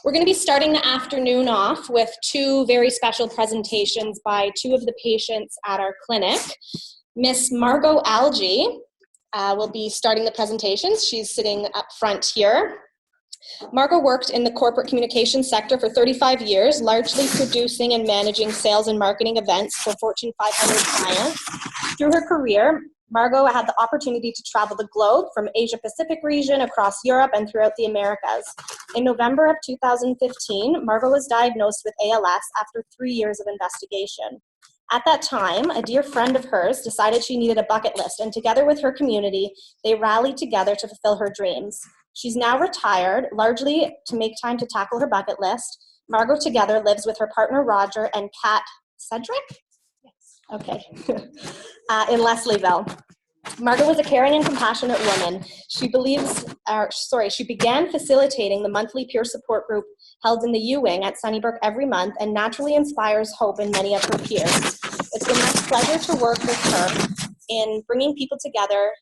We're going to be starting the afternoon off with two very special presentations by two of the patients at our clinic. Miss Margot Algie will be starting the presentations. She's sitting up front here. Margot worked in the corporate communications sector for 35 years, largely producing and managing sales and marketing events for Fortune 500 clients. Through her career, Margot had the opportunity to travel the globe from Asia Pacific region across Europe and throughout the Americas. In November of 2015, Margot was diagnosed with ALS after 3 years of investigation. At that time, a dear friend of hers decided she needed a bucket list, and together with her community, they rallied together to fulfill her dreams. She's now retired, largely to make time to tackle her bucket list. Margot together lives with her partner Roger and cat Cedric? Yes. Okay. In Leslieville. Margot was a caring and compassionate woman. She began facilitating the monthly peer support group held in the U-Wing at Sunnybrook every month and naturally inspires hope in many of her peers. It's been my pleasure to work with her in bringing people together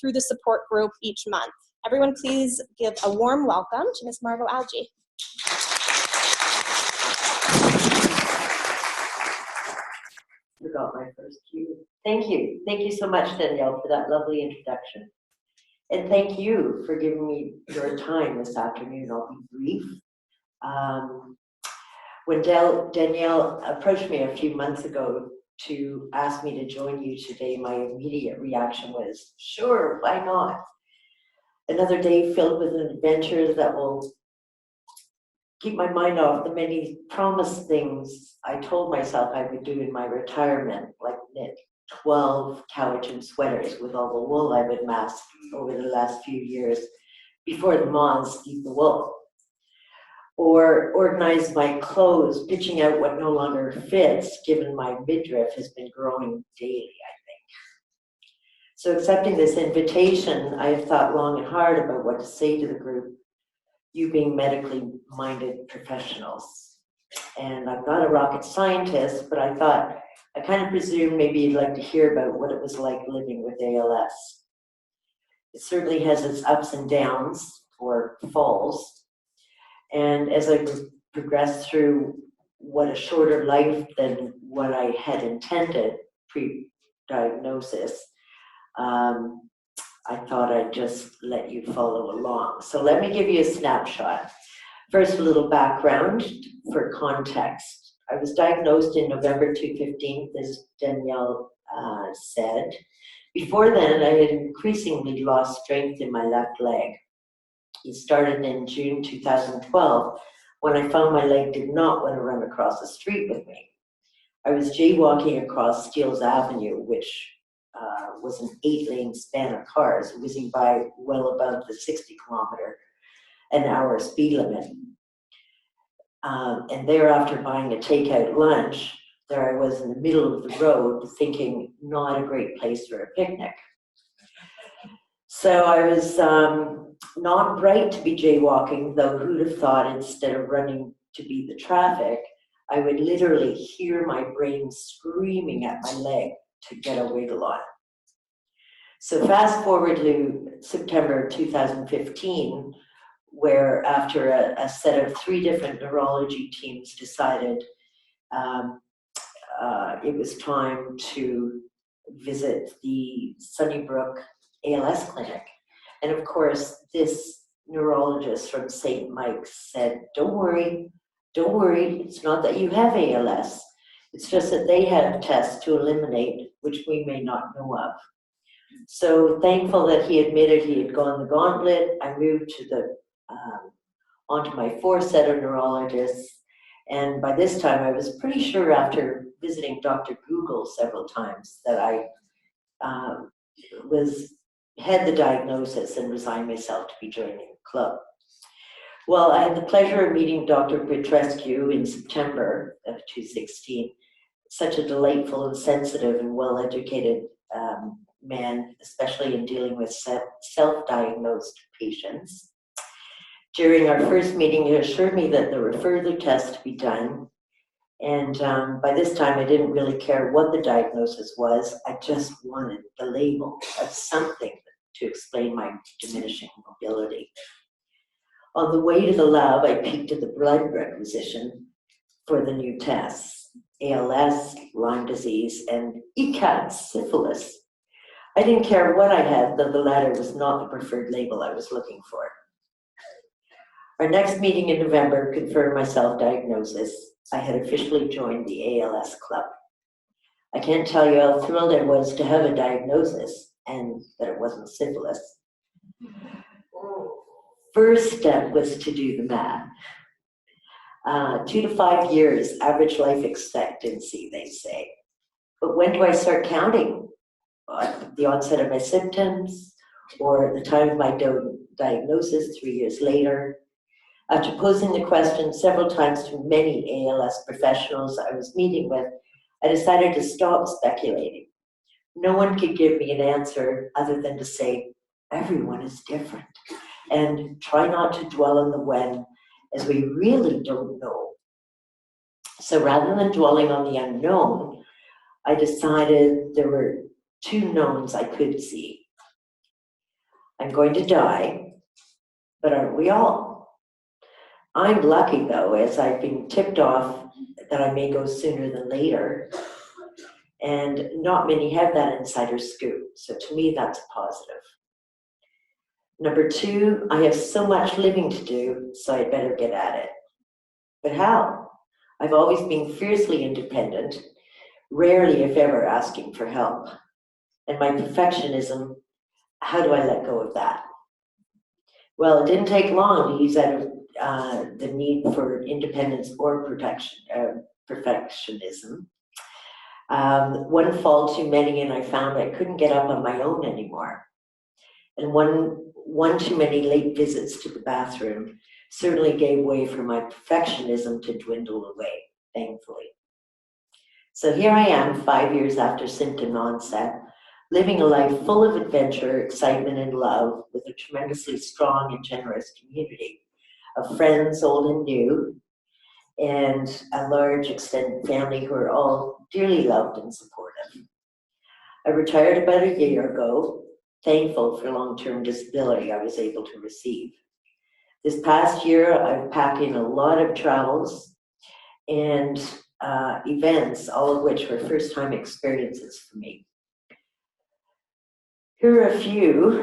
through the support group each month. Everyone please give a warm welcome to Ms. Margot Algie. Forgot my first cue. Thank you. Thank you so much, Danielle, for that lovely introduction. And thank you for giving me your time this afternoon. I'll be brief. When Danielle approached me a few months ago to ask me to join you today, my immediate reaction was, sure, why not? Another day filled with adventures that will keep my mind off the many promised things I told myself I would do in my retirement, like knit 12 Cowichan sweaters with all the wool I've amassed over the last few years before the moths eat the wool. Or organize my clothes, pitching out what no longer fits, given my midriff has been growing daily, I think. So accepting this invitation, I have thought long and hard about what to say to the group, you being medically minded professionals. And I'm not a rocket scientist, but I thought, I kind of presumed maybe you'd like to hear about what it was like living with ALS. It certainly has its ups and downs, or falls. And as I progressed through what a shorter life than what I had intended pre-diagnosis, I thought I'd just let you follow along. So let me give you a snapshot. First, a little background for context. I was diagnosed in November 2015, as Danielle said. Before then, I had increasingly lost strength in my left leg. It started in June 2012, when I found my leg did not want to run across the street with me. I was jaywalking across Steeles Avenue, which was an 8-lane span of cars, whizzing by well above the 60-kilometer-an-hour speed limit. And thereafter buying a takeout lunch, there I was in the middle of the road thinking not a great place for a picnic. So I was not bright to be jaywalking, though who'd have thought instead of running to beat the traffic, I would literally hear my brain screaming at my leg to get a wiggle on. So fast forward to September 2015, where after a set of 3 different neurology teams decided it was time to visit the Sunnybrook ALS clinic. And of course, this neurologist from St. Mike's said, don't worry, it's not that you have ALS. It's just that they have tests to eliminate, which we may not know of. So thankful that he admitted he had gone the gauntlet, I moved to onto my 4th set of neurologists. And by this time, I was pretty sure after visiting Dr. Google several times that I had the diagnosis and resigned myself to be joining the club. Well, I had the pleasure of meeting Dr. Petrescu in September of 2016. Such a delightful and sensitive and well-educated man, especially in dealing with self-diagnosed patients. During our first meeting, he assured me that there were further tests to be done. And by this time, I didn't really care what the diagnosis was. I just wanted the label of something to explain my diminishing mobility. On the way to the lab, I peeked at the blood requisition for the new tests: ALS, Lyme disease, and ECAT, syphilis. I didn't care what I had, though the latter was not the preferred label I was looking for. Our next meeting in November confirmed my self-diagnosis. I had officially joined the ALS club. I can't tell you how thrilled I was to have a diagnosis and that it wasn't syphilis. First step was to do the math. 2 to 5 years, average life expectancy, they say. But when do I start counting? At the onset of my symptoms, or at the time of my diagnosis 3 years later? After posing the question several times to many ALS professionals I was meeting with, I decided to stop speculating. No one could give me an answer other than to say, everyone is different, and try not to dwell on the when, as we really don't know. So rather than dwelling on the unknown, I decided there were 2 knowns I could see. I'm going to die, but aren't we all? I'm lucky, though, as I've been tipped off that I may go sooner than later, and not many have that insider scoop, so to me that's a positive. Number 2, I have so much living to do, so I'd better get at it. But how? I've always been fiercely independent, rarely if ever asking for help. And my perfectionism, how do I let go of that? Well, it didn't take long to ease out of the need for independence or perfectionism. One fall too many, and I found I couldn't get up on my own anymore. And one too many late visits to the bathroom certainly gave way for my perfectionism to dwindle away, thankfully. So here I am, 5 years after symptom onset, living a life full of adventure, excitement, and love, with a tremendously strong and generous community of friends, old and new, and a large extended family who are all dearly loved and supportive. I retired about a year ago, thankful for long-term disability I was able to receive. This past year, I've packed in a lot of travels and events, all of which were first-time experiences for me. Here are a few.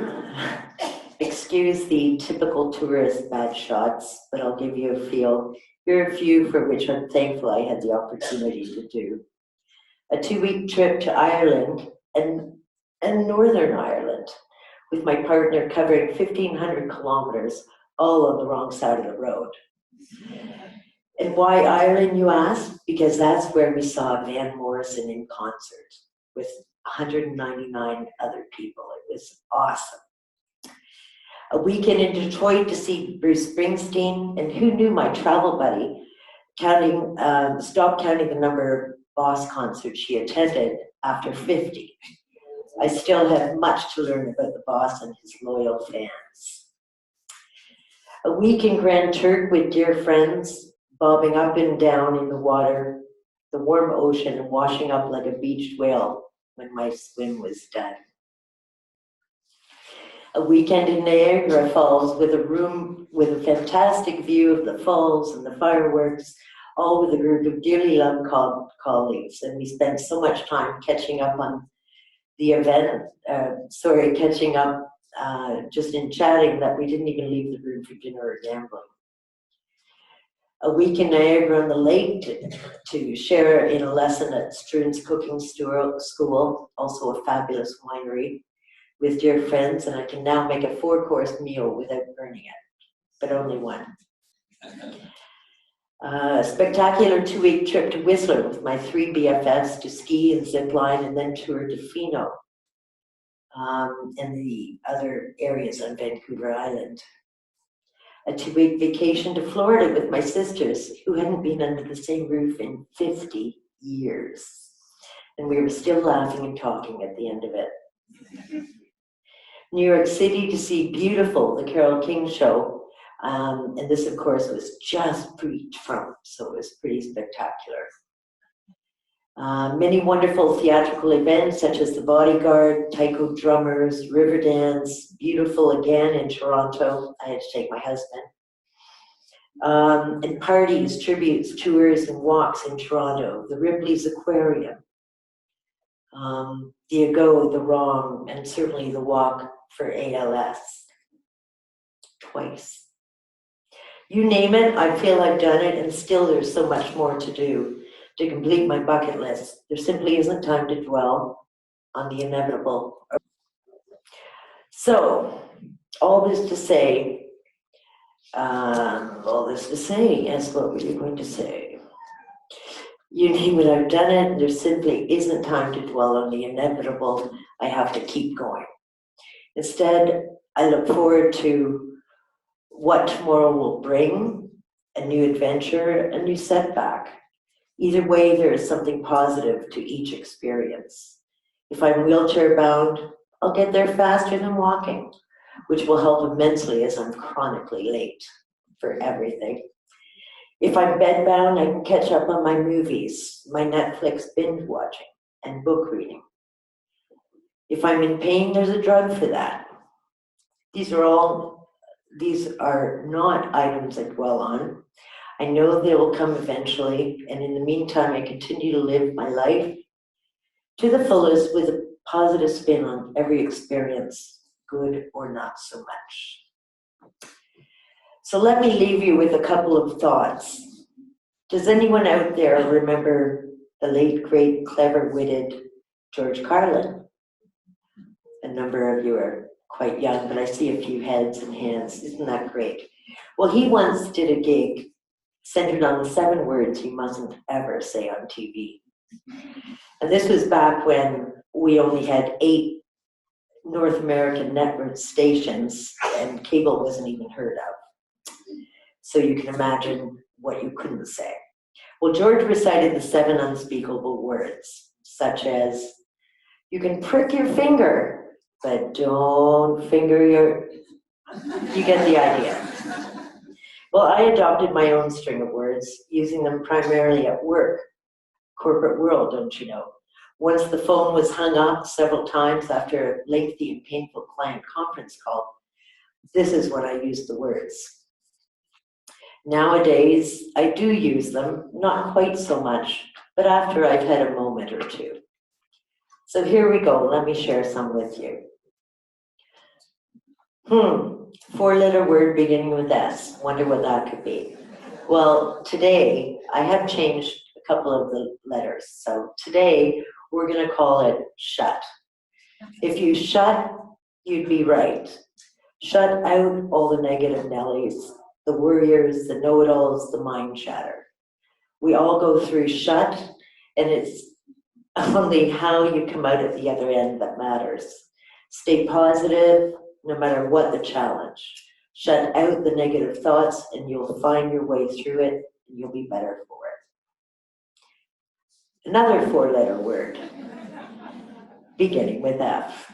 Excuse the typical tourist bad shots, but I'll give you a feel. Here are a few for which I'm thankful I had the opportunity to do. A 2-week trip to Ireland and Northern Ireland with my partner, covering 1,500 kilometers, all on the wrong side of the road. And why Ireland, you ask? Because that's where we saw Van Morrison in concert with 199 other people. It was awesome. A weekend in Detroit to see Bruce Springsteen, and who knew my travel buddy stopped counting the number of Boss concerts she attended after 50. I still have much to learn about the Boss and his loyal fans. A week in Grand Turk with dear friends, bobbing up and down in the water, the warm ocean, and washing up like a beached whale when my swim was done. A weekend in Niagara Falls with a room with a fantastic view of the falls and the fireworks, all with a group of dearly loved colleagues. And we spent so much time catching up on the event, just in chatting, that we didn't even leave the room for dinner or gambling. A week in Niagara on the Lake to share in a lesson at Struan's Cooking School, also a fabulous winery, with dear friends, and I can now make a 4-course meal without burning it, but only one. A spectacular 2-week trip to Whistler with my 3 BFFs to ski and zip line, and then tour Defino and the other areas on Vancouver Island. A 2-week vacation to Florida with my sisters, who hadn't been under the same roof in 50 years. And we were still laughing and talking at the end of it. New York City to see Beautiful, the Carole King show. And this, of course, was just pre-Trump, so it was pretty spectacular. Many wonderful theatrical events, such as The Bodyguard, Taiko Drummers, Riverdance, Beautiful again in Toronto. I had to take my husband. And parties, tributes, tours, and walks in Toronto, the Ripley's Aquarium, the Ago, the Wrong, and certainly the walk for ALS, twice. You name it, I feel I've done it, and still there's so much more to do to complete my bucket list. There simply isn't time to dwell on the inevitable. So, all this to say, yes, what were you going to say? You name it, I've done it, there simply isn't time to dwell on the inevitable. I have to keep going. Instead, I look forward to what tomorrow will bring, a new adventure, a new setback. Either way, there is something positive to each experience. If I'm wheelchair bound, I'll get there faster than walking, which will help immensely as I'm chronically late for everything. If I'm bedbound, I can catch up on my movies, my Netflix binge watching, and book reading. If I'm in pain, there's a drug for that. These are not items I dwell on. I know they will come eventually, and in the meantime, I continue to live my life to the fullest with a positive spin on every experience, good or not so much. So let me leave you with a couple of thoughts. Does anyone out there remember the late, great, clever-witted George Carlin? A number of you are quite young, but I see a few heads and hands. Isn't that great? Well, he once did a gig centered on the 7 words you mustn't ever say on TV. And this was back when we only had 8 North American network stations and cable wasn't even heard of. So you can imagine what you couldn't say. Well, George recited the 7 unspeakable words, such as, you can prick your finger, but don't finger your... You get the idea. Well, I adopted my own string of words, using them primarily at work. Corporate world, don't you know? Once the phone was hung up several times after a lengthy and painful client conference call, this is when I used the words. Nowadays, I do use them, not quite so much, but after I've had a moment or two. So here we go, let me share some with you. 4-letter word beginning with S. Wonder what that could be. Well, today I have changed a couple of the letters. So today we're going to call it shut. If you shut, you'd be right. Shut out all the negative Nellies, the worriers, the know-it-alls, the mind chatter. We all go through shut, and it's only how you come out at the other end that matters. Stay positive, no matter what the challenge. Shut out the negative thoughts and you'll find your way through it and you'll be better for it. Another 4-letter word, beginning with F.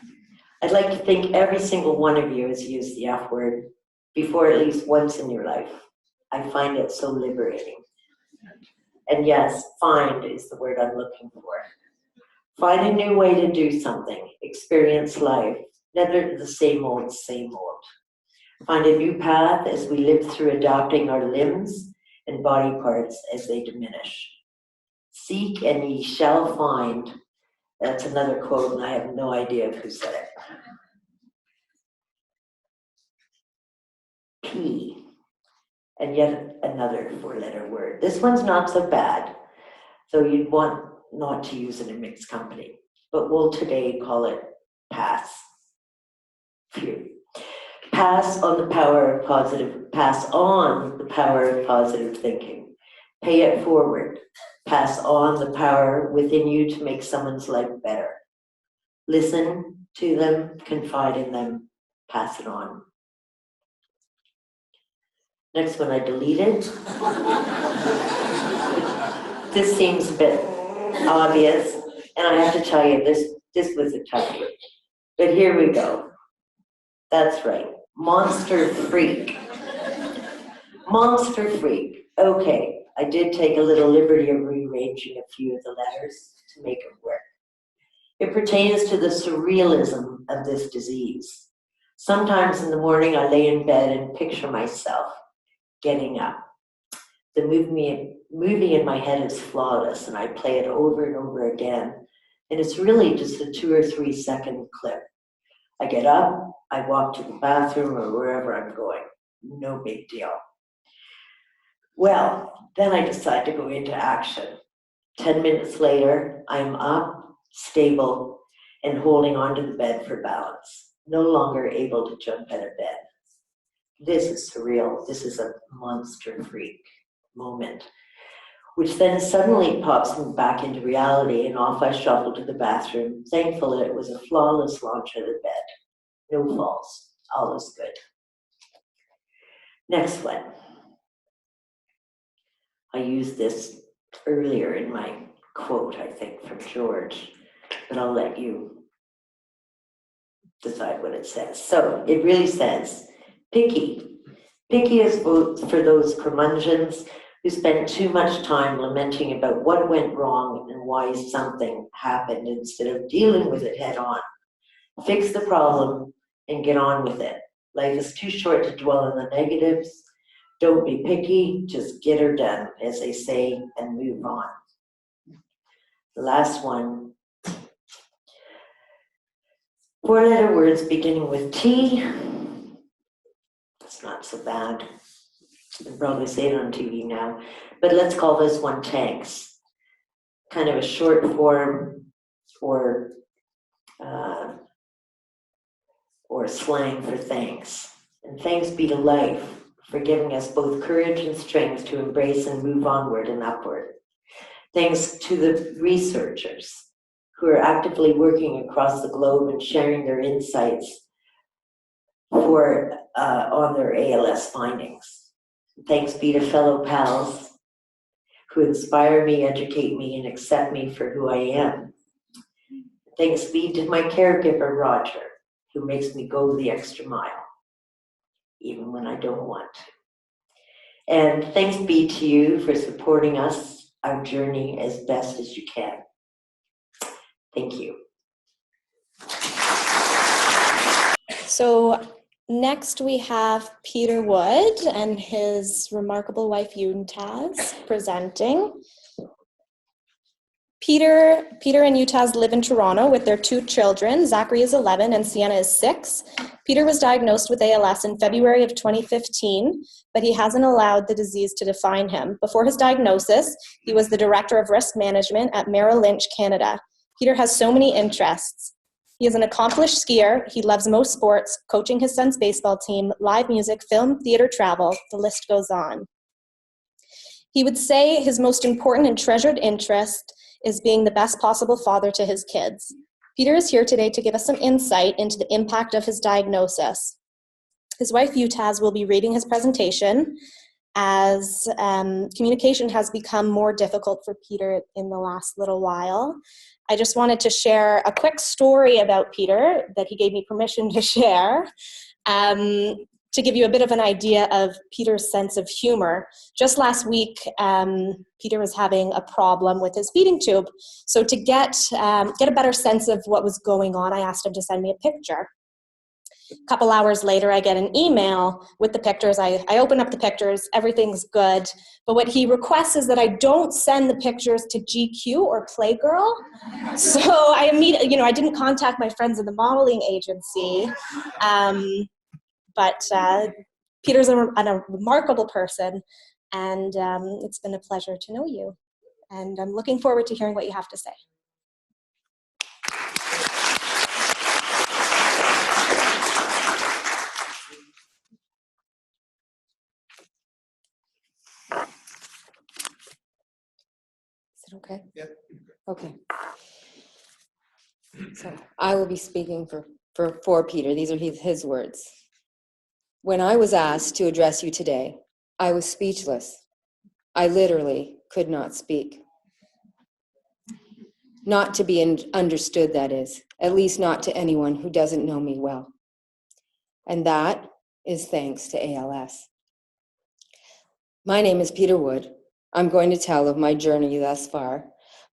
I'd like to think every single one of you has used the F word before at least once in your life. I find it so liberating. And yes, find is the word I'm looking for. Find a new way to do something, experience life. Never the same old, same old. Find a new path as we live through adopting our limbs and body parts as they diminish. Seek and ye shall find. That's another quote, and I have no idea who said it. P, and yet another 4-letter word. This one's not so bad, so you'd want not to use it in mixed company, but we'll today call it pass. Phew. Pass on the power of positive thinking. Pay it forward. Pass on the power within you to make someone's life better. Listen to them, confide in them, pass it on. Next one I deleted. This seems a bit obvious, and I have to tell you, this was a toughie. But here we go. That's right, monster freak. Monster freak. Okay, I did take a little liberty of rearranging a few of the letters to make it work. It pertains to the surrealism of this disease. Sometimes in the morning I lay in bed and picture myself getting up, The movie in my head is flawless, and I play it over and over again. And it's really just a 2 or 3 second clip. I get up, I walk to the bathroom or wherever I'm going. No big deal. Well, then I decide to go into action. 10 minutes later, I'm up, stable, and holding onto the bed for balance. No longer able to jump out of bed. This is surreal. This is a monster freak moment, which then suddenly pops me back into reality, and off I shuffle to the bathroom. Thankful it was a flawless launch out of bed. No falls. All is good. Next one. I used this earlier in my quote, I think, from George, but I'll let you decide what it says. So it really says, picky. Picky is for those curmudgeons who spend too much time lamenting about what went wrong and why something happened instead of dealing with it head on. Fix the problem and get on with it. Life is too short to dwell on the negatives. Don't be picky, just get her done, as they say, and move on. The last one. 4-letter words beginning with T. It's not so bad. You can probably say it on TV now. But let's call this one tanks. Kind of a short form or slang for thanks. And thanks be to life for giving us both courage and strength to embrace and move onward and upward. Thanks to the researchers who are actively working across the globe and sharing their insights on their ALS findings. Thanks be to fellow pals who inspire me, educate me, and accept me for who I am. Thanks be to my caregiver, Roger, who makes me go the extra mile, even when I don't want to. And thanks be to you for supporting us, our journey, as best as you can. Thank you. So next we have Peter Wood and his remarkable wife Utaz presenting. Peter and Utaz live in Toronto with their 2 children. Zachary is 11 and Sienna is 6. Peter was diagnosed with ALS in February of 2015, but he hasn't allowed the disease to define him. Before his diagnosis, he was the Director of Risk Management at Merrill Lynch, Canada. Peter has so many interests. He is an accomplished skier. He loves most sports, coaching his son's baseball team, live music, film, theater, travel. The list goes on. He would say his most important and treasured interest is being the best possible father to his kids. Peter is here today to give us some insight into the impact of his diagnosis. His wife Utaz will be reading his presentation as communication has become more difficult for Peter in the last little while. I just wanted to share a quick story about Peter that he gave me permission to share. To give you a bit of an idea of Peter's sense of humor. Just last week, Peter was having a problem with his feeding tube. So to get a better sense of what was going on, I asked him to send me a picture. A couple hours later, I get an email with the pictures. I open up the pictures, everything's good. But what he requests is that I don't send the pictures to GQ or Playgirl. So I immediately, I didn't contact my friends in the modeling agency. But Peter's a remarkable person, and it's been a pleasure to know you. And I'm looking forward to hearing what you have to say. Is it okay? Yeah. Okay. So I will be speaking for Peter. These are his words. When I was asked to address you today, I was speechless. I literally could not speak. Not to be understood, that is, at least not to anyone who doesn't know me well. And that is thanks to ALS. My name is Peter Wood. I'm going to tell of my journey thus far,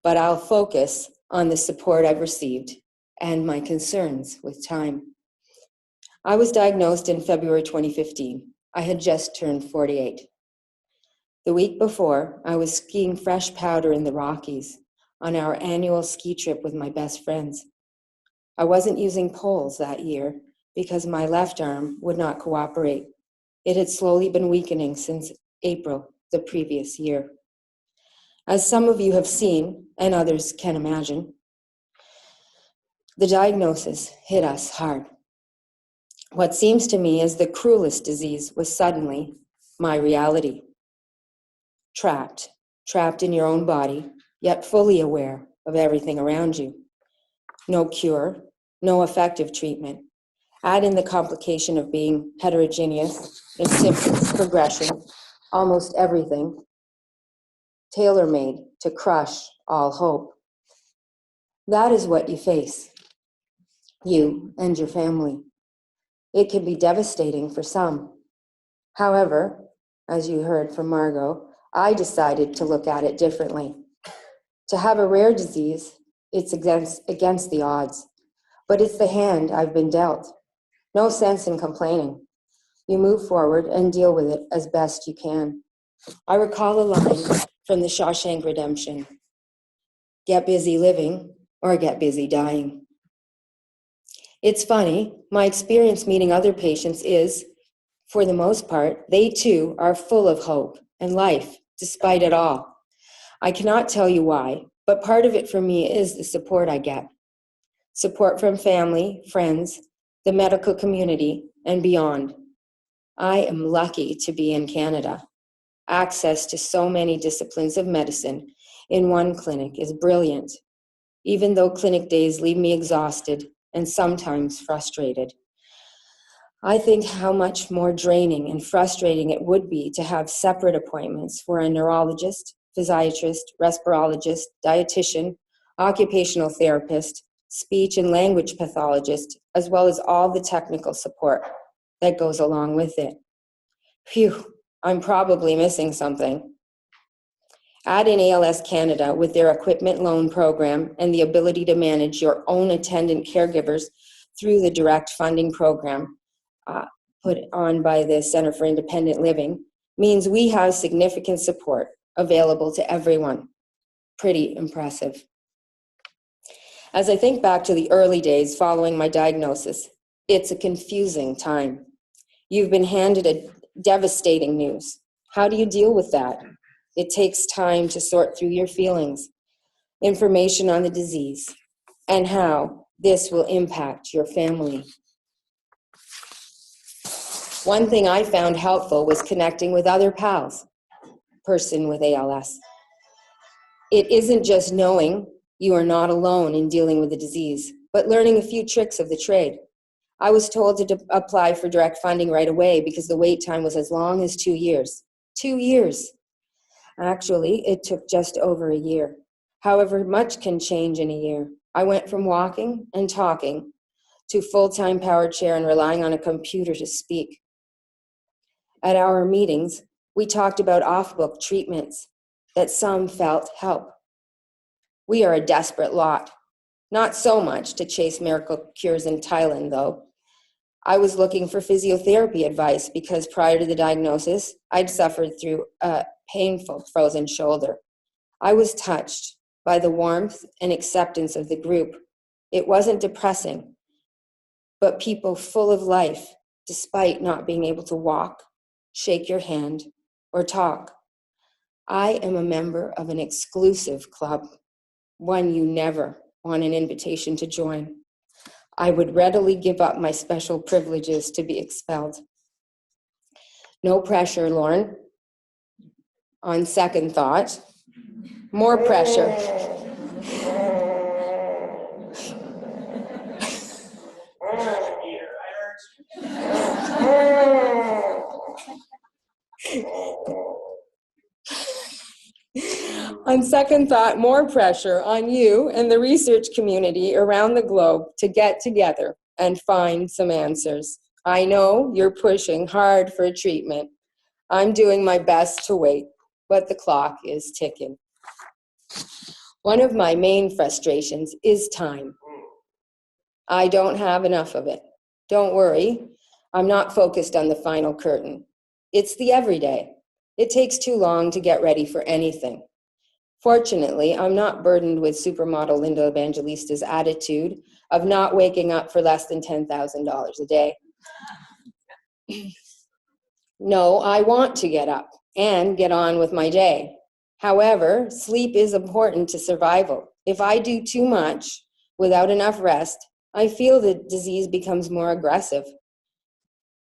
but I'll focus on the support I've received and my concerns with time. I was diagnosed in February 2015. I had just turned 48. The week before, I was skiing fresh powder in the Rockies on our annual ski trip with my best friends. I wasn't using poles that year because my left arm would not cooperate. It had slowly been weakening since April the previous year. As some of you have seen, and others can imagine, the diagnosis hit us hard. What seems to me as the cruelest disease was suddenly my reality. Trapped in your own body, yet fully aware of everything around you. No cure, no effective treatment. Add in the complication of being heterogeneous in symptoms, progression, almost everything, tailor-made to crush all hope. That is what you face, you and your family. It can be devastating for some. However, as you heard from Margot, I decided to look at it differently. To have a rare disease, it's against the odds, but it's the hand I've been dealt. No sense in complaining. You move forward and deal with it as best you can. I recall a line from the Shawshank Redemption: get busy living or get busy dying. It's funny, my experience meeting other patients is, for the most part, they too are full of hope and life, despite it all. I cannot tell you why, but part of it for me is the support I get. Support from family, friends, the medical community, and beyond. I am lucky to be in Canada. Access to so many disciplines of medicine in one clinic is brilliant, even though clinic days leave me exhausted and sometimes frustrated. I think how much more draining and frustrating it would be to have separate appointments for a neurologist, physiatrist, respirologist, dietitian, occupational therapist, speech and language pathologist, as well as all the technical support that goes along with it. Phew, I'm probably missing something. Add in ALS Canada with their equipment loan program and the ability to manage your own attendant caregivers through the direct funding program put on by the Center for Independent Living, means we have significant support available to everyone. Pretty impressive. As I think back to the early days following my diagnosis, it's a confusing time. You've been handed a devastating news. How do you deal with that? It takes time to sort through your feelings, information on the disease, and how this will impact your family. One thing I found helpful was connecting with other pals, person with ALS. It isn't just knowing you are not alone in dealing with the disease, but learning a few tricks of the trade. I was told to apply for direct funding right away because the wait time was as long as 2 years. 2 years. Actually, it took just over a year. However, much can change in a year. I went from walking and talking to full-time power chair and relying on a computer to speak. At our meetings, we talked about off-book treatments that some felt help. We are a desperate lot. Not so much to chase miracle cures in Thailand, though. I was looking for physiotherapy advice because prior to the diagnosis, I'd suffered through a painful frozen shoulder. I was touched by the warmth and acceptance of the group. It wasn't depressing, but people full of life, despite not being able to walk, shake your hand, or talk. I am a member of an exclusive club, one you never want an invitation to join. I would readily give up my special privileges to be expelled. No pressure, Lauren. On second thought, more pressure. On second thought, more pressure on you and the research community around the globe to get together and find some answers. I know you're pushing hard for a treatment. I'm doing my best to wait, but the clock is ticking. One of my main frustrations is time. I don't have enough of it. Don't worry, I'm not focused on the final curtain. It's the everyday. It takes too long to get ready for anything. Fortunately, I'm not burdened with supermodel Linda Evangelista's attitude of not waking up for less than $10,000 a day. No, I want to get up and get on with my day. However, sleep is important to survival. If I do too much without enough rest, I feel the disease becomes more aggressive.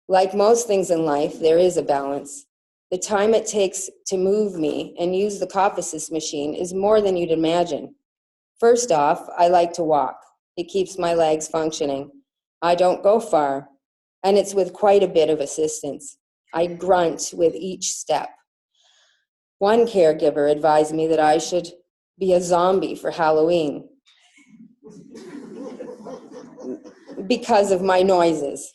Like most things in life, there is a balance. The time it takes to move me and use the cough assist machine is more than you'd imagine. First off, I like to walk. It keeps my legs functioning. I don't go far, and it's with quite a bit of assistance. I grunt with each step. One caregiver advised me that I should be a zombie for Halloween because of my noises.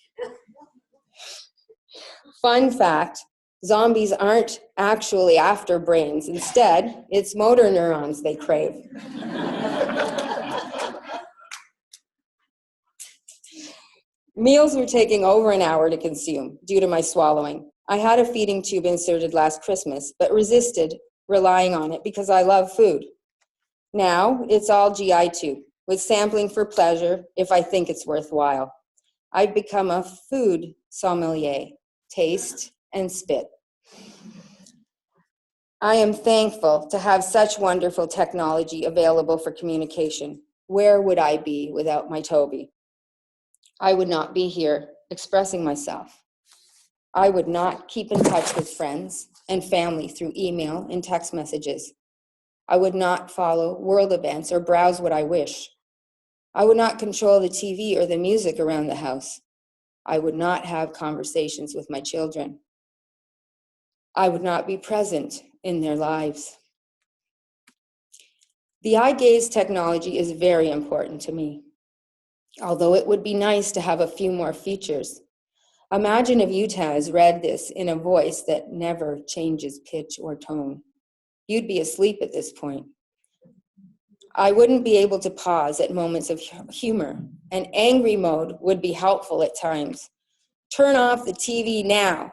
Fun fact, zombies aren't actually after brains. Instead, it's motor neurons they crave. Meals were taking over an hour to consume due to my swallowing. I had a feeding tube inserted last Christmas, but resisted relying on it because I love food. Now, it's all GI tube, with sampling for pleasure if I think it's worthwhile. I've become a food sommelier, taste and spit. I am thankful to have such wonderful technology available for communication. Where would I be without my Toby? I would not be here expressing myself. I would not keep in touch with friends and family through email and text messages. I would not follow world events or browse what I wish. I would not control the TV or the music around the house. I would not have conversations with my children. I would not be present in their lives. The eye gaze technology is very important to me, although it would be nice to have a few more features. Imagine if Utaz read this in a voice that never changes pitch or tone. You'd be asleep at this point. I wouldn't be able to pause at moments of humor. An angry mode would be helpful at times. Turn off the TV now.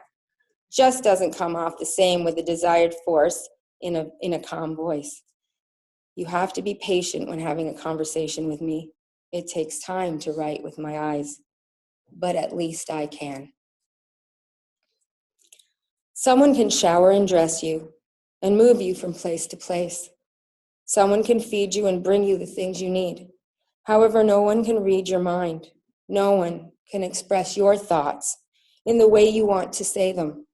Just doesn't come off the same with the desired force in a calm voice. You have to be patient when having a conversation with me. It takes time to write with my eyes, but at least I can. Someone can shower and dress you and move you from place to place. Someone can feed you and bring you the things you need. However, no one can read your mind. No one can express your thoughts in the way you want to say them.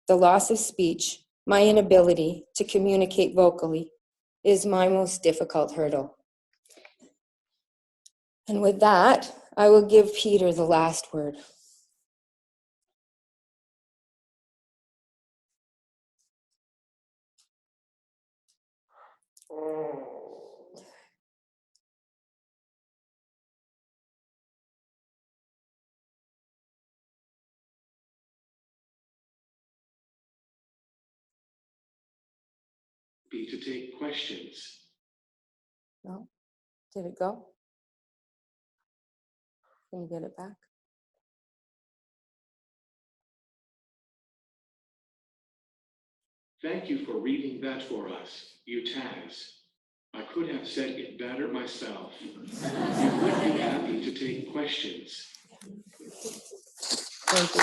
The loss of speech, my inability to communicate vocally, is my most difficult hurdle. And with that, I will give Peter the last word. Be to take questions. No? Did it go? Can you get it back? Thank you for reading that for us, Utaz. I could have said it better myself. You would be happy to take questions. Thank you.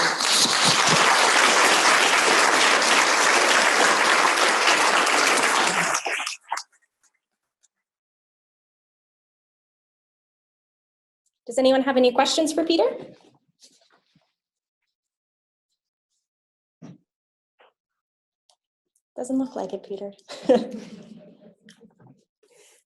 Does anyone have any questions for Peter? Doesn't look like it, Peter.